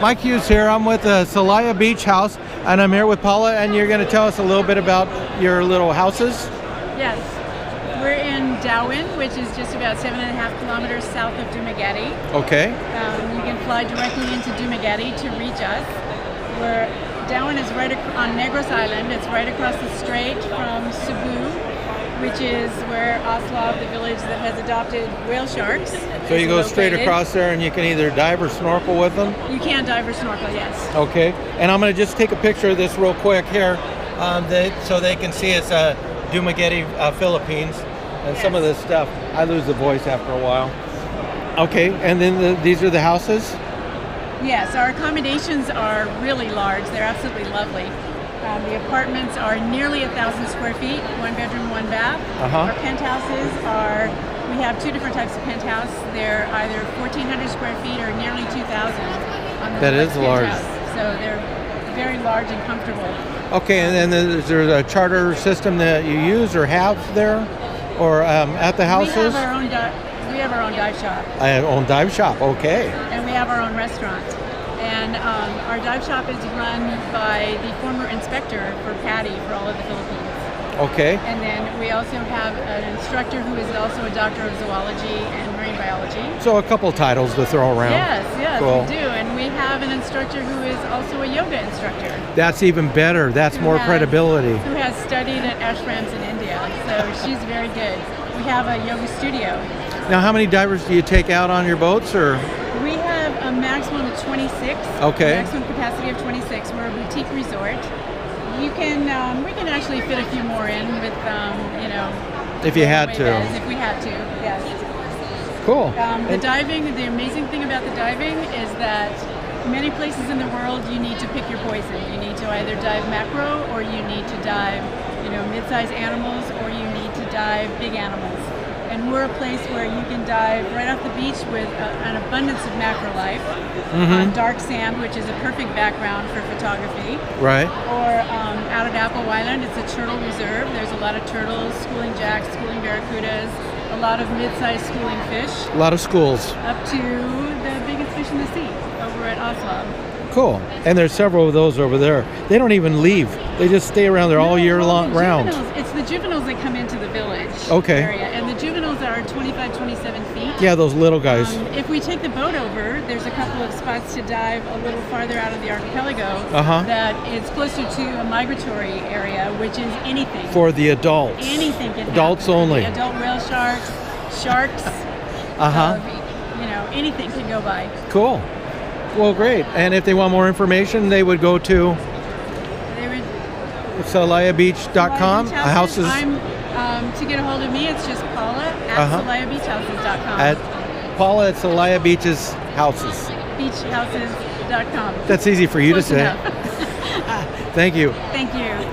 Mike Hughes here. I'm with the Salaya Beach House, and I'm here with Paula, and you're going to tell us a little bit about your little houses? Yes. We're in Darwin, which is just about 7.5 kilometers south of Dumaguete. Okay. You can fly directly into Dumaguete to reach us. Darwin is right on Negros Island. It's right across the strait from Cebu, which is where Oslov, the village that has adopted whale sharks. So you go straight across there and you can either dive or snorkel with them? You can dive or snorkel, yes. Okay. And I'm going to just take a picture of this real quick here so they can see it's Dumaguete, Philippines, and yes. Some of this stuff. I lose the voice after a while. Okay, and then these are the houses? Yes, our accommodations are really large. They're absolutely lovely. The apartments are nearly 1,000 square feet, 1 bedroom, 1 bath. Our penthouses we have 2 different types of penthouse. They're either 1,400 square feet or nearly 2,000 on the That is large. So they're very large and comfortable. Okay, and then is there a charter system that you use or have there, or at the houses? We have our own dive shop. Own dive shop, okay. And we have our own restaurant. And our dive shop is run by the former inspector for PADI for all of the Philippines. Okay. And then we also have an instructor who is also a doctor of zoology and marine biology. So a couple titles to throw around. Yes, cool. We do. And we have an instructor who is also a yoga instructor. That's even better. That's more credibility. Who has studied at ashrams in India. So she's very good. We have a yoga studio. Now, how many divers do you take out on your boats, or? We have a maximum of 26. Okay. A maximum capacity of 26. We're a boutique resort. We can actually fit a few more in with, if you had to. If we had to, yes. Cool. The amazing thing about the diving is that many places in the world you need to pick your poison. You need to either dive macro, or you need to dive, mid-sized animals, or you need to dive big animals. And we're a place where you can dive right off the beach with an abundance of macro life on dark sand, which is a perfect background for photography. Right. Or out at Apple Island, it's a turtle reserve. There's a lot of turtles, schooling jacks, schooling barracudas, a lot of mid-sized schooling fish. A lot of schools. Up to the biggest fish in the sea over at Oslov. Cool. And there's several of those over there. They don't even leave. They just stay around there all year round. It's the juveniles that come into the village area. And the juveniles are 25, 27 feet. Yeah, those little guys. If we take the boat over, there's a couple of spots to dive a little farther out of the archipelago that it's closer to a migratory area, which is anything. For the adults. Anything can Adults happen. only. The adult whale sharks, anything can go by. Cool. Well, great. And if they want more information, they would go to SalayaBeach.com. Houses. To get a hold of me, it's just Paula at SalayaBeachHouses.com. At Paula at Salaya Beach's Houses. Beachhouses.com. That's easy for you to say. Enough. Thank you. Thank you.